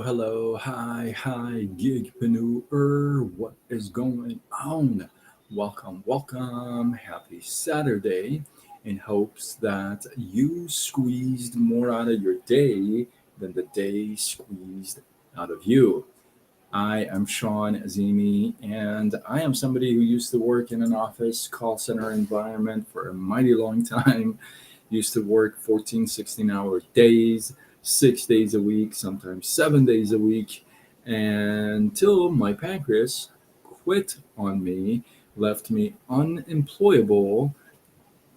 Hi, gigpreneur. What is going on? Welcome. Happy Saturday. In hopes that you squeezed more out of your day than the day squeezed out of you. I am Sean Azimi, and I am somebody who used to work in an office call center environment for a mighty long time. Used to work 14, 16-hour days, 6 days a week, sometimes 7 days a week, until my pancreas quit on me, left me unemployable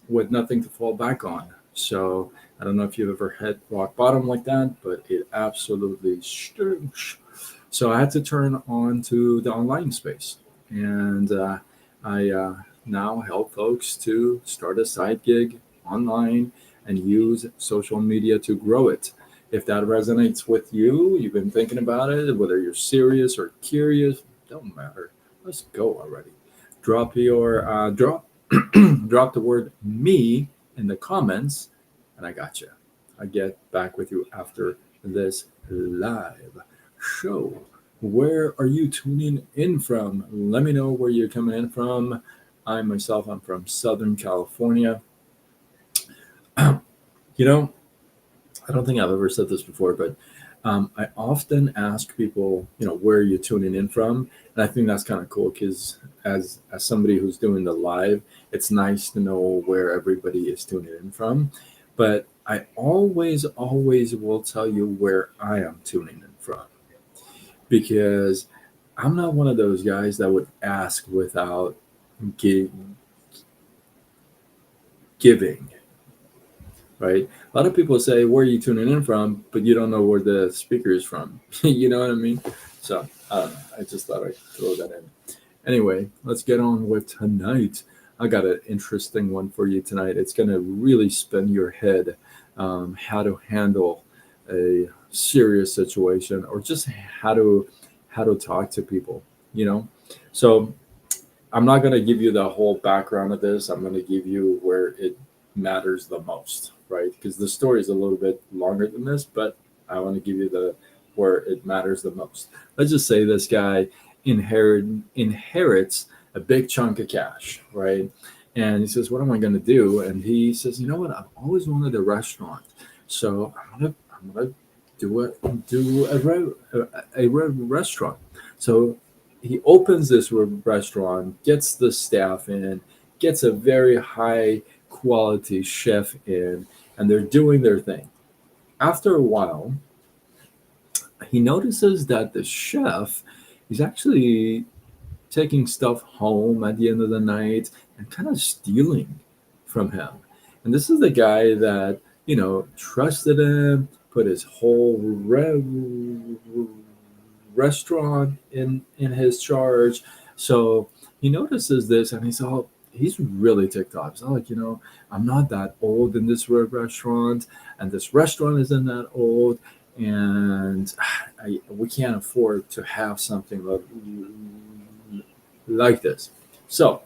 with nothing to fall back on. So I don't know if you've ever hit rock bottom like that, but it absolutely stinks. So I had to turn on to the online space, and I now help folks to start a side gig online and use social media to grow it. If that resonates with you, you've been thinking about it, whether you're serious or curious, don't matter. Let's go already. Drop drop the word me in the comments, and I got you. I get back with you after this live show. Where are you tuning in from? Let me know where you're coming in from. I'm from Southern California. You know, I don't think I've ever said this before, but I often ask people, where are you tuning in from? And I think that's kind of cool because as somebody who's doing the live, it's nice to know where everybody is tuning in from. But I always will tell you where I am tuning in from because I'm not one of those guys that would ask without gi- giving, right? A lot of people say, "Where are you tuning in from?" But you don't know where the speaker is from. You know what I mean? So I don't know. I just thought I'd throw that in. Anyway, let's get on with tonight. I got an interesting one for you tonight. It's going to really spin your head, how to handle a serious situation or just how to talk to people. You know, so I'm not going to give you the whole background of this. I'm going to give you where it matters the most, right? Because the story is a little bit longer than this, but I want to give you the where it matters the most. Let's just say this guy inherits a big chunk of cash, right? And he says, "What am I going to do?" And he says, "You know what? I've always wanted a restaurant, so I'm gonna do a restaurant." So he opens this restaurant, gets the staff in, gets a very high quality chef in, and they're doing their thing. After a while, he notices that the chef is actually taking stuff home at the end of the night and kind of stealing from him. And this is the guy that, trusted him, put his whole restaurant in his charge. So he notices this and he's really ticked off. He's like, I'm not that old in this restaurant, and this restaurant isn't that old, and we can't afford to have something like this. So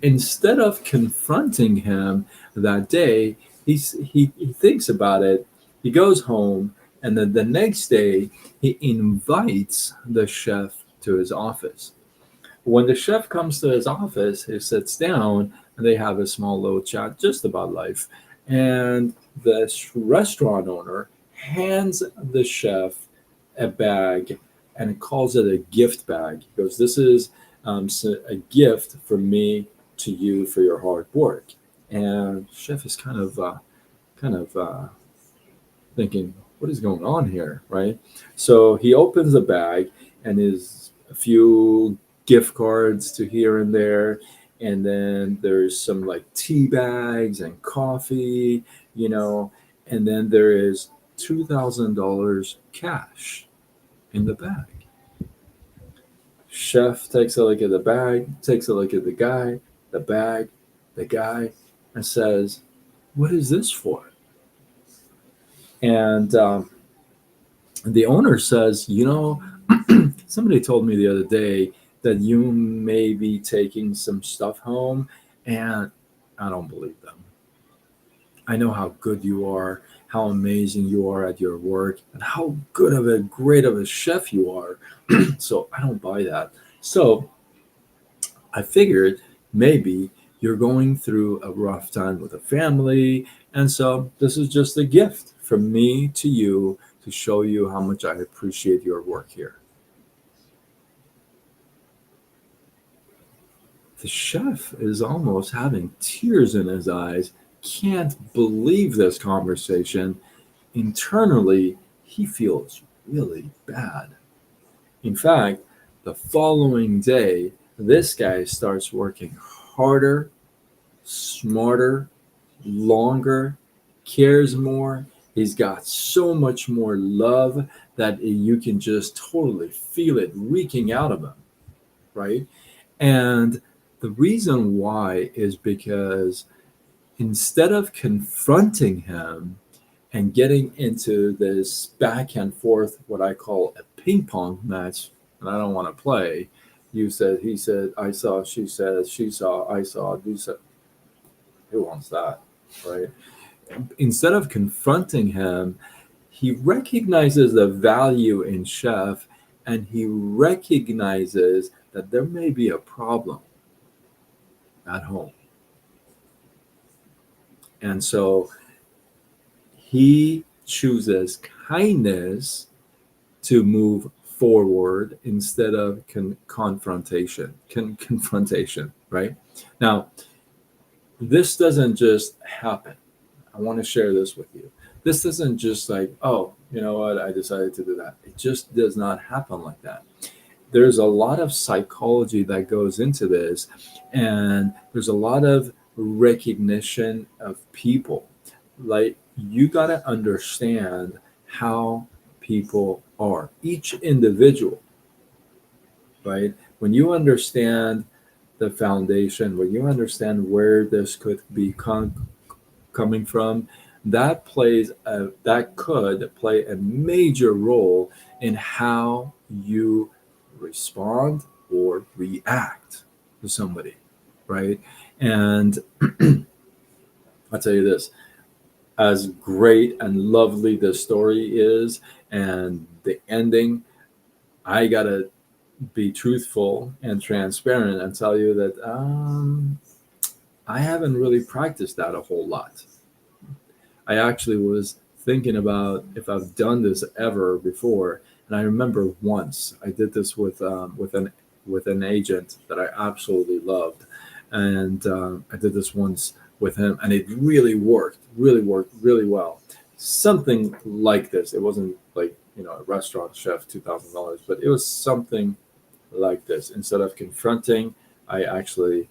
instead of confronting him that day, he thinks about it. He goes home, and then the next day he invites the chef to his office. When the chef comes to his office, he sits down and they have a small little chat just about life. And the restaurant owner hands the chef a bag and calls it a gift bag. He goes, "This is a gift from me to you for your hard work." And chef is kind of thinking, "What is going on here?" Right? So he opens the bag and is a few gift cards to here and there, and then there's some like tea bags and coffee, you know, and then there is $2,000 cash in the bag. Chef takes a look at the bag, takes a look at the bag, the guy, and says, "What is this for?" And the owner says, somebody told me the other day that you may be taking some stuff home, and I don't believe them. I know how good you are, how amazing you are at your work and how great of a chef you are. So I don't buy that. So I figured maybe you're going through a rough time with a family. And so this is just a gift from me to you to show you how much I appreciate your work here. The chef is almost having tears in his eyes, can't believe this conversation. Internally, he feels really bad. In fact, the following day, this guy starts working harder, smarter, longer, cares more. He's got so much more love that you can just totally feel it reeking out of him, right? And the reason why is because instead of confronting him and getting into this back and forth, what I call a ping pong match, and I don't want to play. You said, he said, I saw, she said, she saw, I saw, you said. Who wants that, right? Instead of confronting him, he recognizes the value in Chef and he recognizes that there may be a problem at home. And so he chooses kindness to move forward instead of confrontation, right? Now, this doesn't just happen. I want to share this with you. This doesn't just like, oh, you know what, I decided to do that. It just does not happen like that. There's a lot of psychology that goes into this, and there's a lot of recognition of people. Like, you got to understand how people are, each individual, right? When you understand the foundation, when you understand where this could be coming from, that could play a major role in how you respond or react to somebody, right? And I'll tell you this, as great and lovely the story is and the ending, I gotta be truthful and transparent and tell you that I haven't really practiced that a whole lot. I actually was thinking about if I've done this ever before, and I remember once I did this with an agent that I absolutely loved, and I did this once with him, and it really worked really well. Something like this. It wasn't like a restaurant chef $2,000, but it was something like this. Instead of confronting, I actually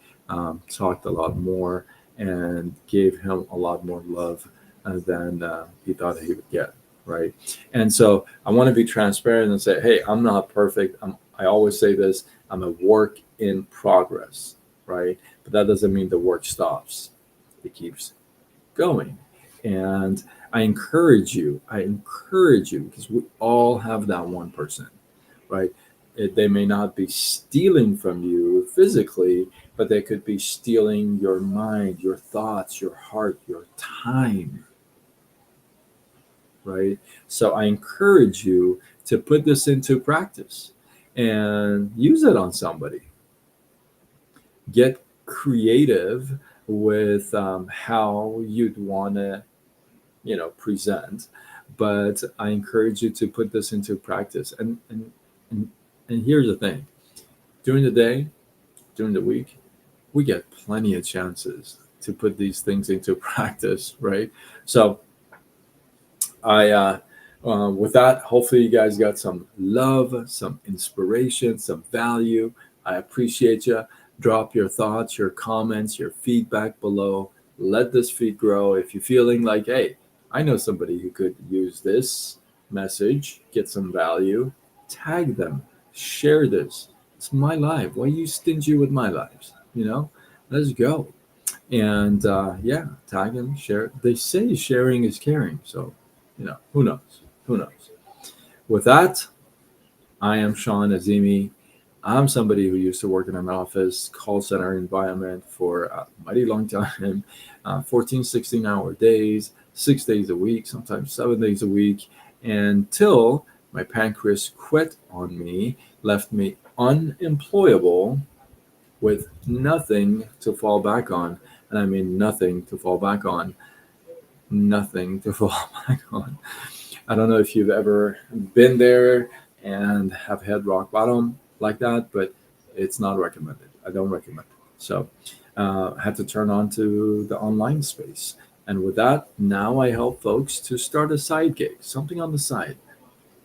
talked a lot more and gave him a lot more love than he thought he would get. Right. And so I want to be transparent and say, hey, I'm not perfect. I always say this, I'm a work in progress. Right. But that doesn't mean the work stops, it keeps going. And I encourage you because we all have that one person, right? They may not be stealing from you physically, but they could be stealing your mind, your thoughts, your heart, your time, right? So I encourage you to put this into practice and use it on somebody. Get creative with how you'd want to, present. But I encourage you to put this into practice. And and here's the thing: during the day, during the week, we get plenty of chances to put these things into practice, right? So with that, hopefully you guys got some love, some inspiration, some value. I appreciate you. Drop your thoughts, your comments, your feedback below. Let this feed grow. If you're feeling like, hey, I know somebody who could use this message, get some value, tag them, share this. It's my life. Why are you stingy with my lives? Let's go. And yeah, tag them, share. They say sharing is caring. So, who knows? Who knows? With that, I am Sean Azimi. I'm somebody who used to work in an office call center environment for a mighty long time, 14, 16-hour days, 6 days a week, sometimes 7 days a week, until my pancreas quit on me, left me unemployable with nothing to fall back on. And I mean nothing to fall back on. Nothing to fall back on. I don't know if you've ever been there and have had rock bottom like that, but it's not recommended. I don't recommend it. So I had to turn on to the online space. And with that, now I help folks to start a side gig, something on the side.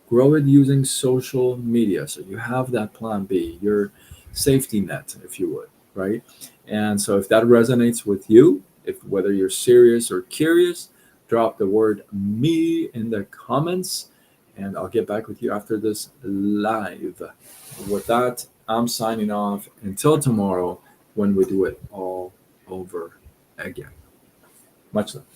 Grow it using social media. So you have that plan B, your safety net, if you would, right? And so if that resonates with you, if whether you're serious or curious, drop the word me in the comments and I'll get back with you after this live. With that, I'm signing off until tomorrow when we do it all over again. Much love.